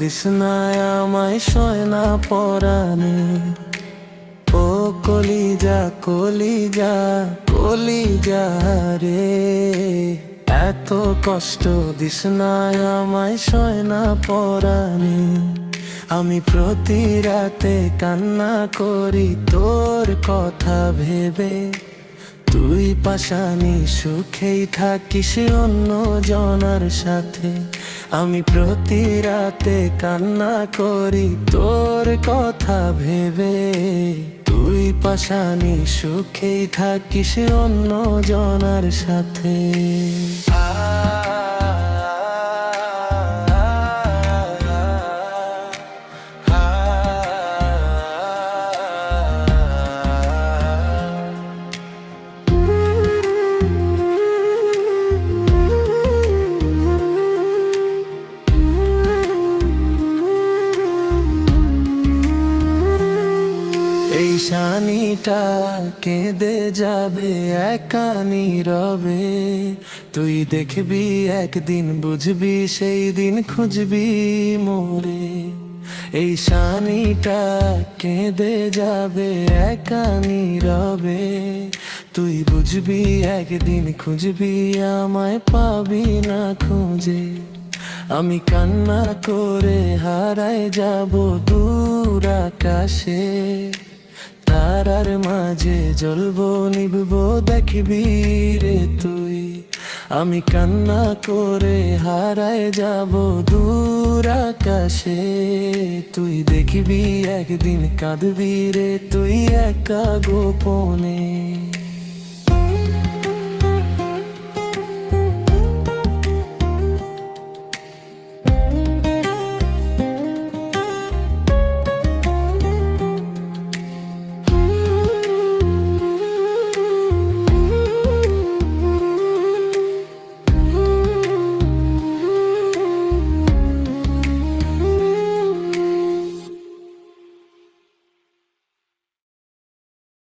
This না আমায় সয়না পরাণে। ও কলিজা কলিজা কলিজা রে, এত কষ্ট দিস না আমায় সয়না পরাণে। আমি প্রতি রাতে কান্না করি তোর কথা ভেবে, তুই পাশানি সুখেই থাকিস অন্য জনার সাথে। আমি প্রতি রাতে কান্না করি তোর কথা ভেবে, তুই পাশানি সুখেই থাকিস অন্য জনার সাথে। এই শানিটা কেঁদে যাবে একা নীরবে, তুই দেখবি একদিন বুঝবি সেই দিন খুঁজবি মোরে। এই শানিটা কেঁদে যাবে একা নীরবে, তুই বুঝবি একদিন খুঁজবি আমায় পাবি না খুঁজে। আমি কান্না করে হারায় যাব দূর আকাশে, তারার মাঝে জ্বলবো নিভবো দেখবি রে তুই। আমি কান্না করে হারায় যাব দূর আকাশে, তুই দেখবি একদিন কাঁদবি রে তুই একা গোপনে।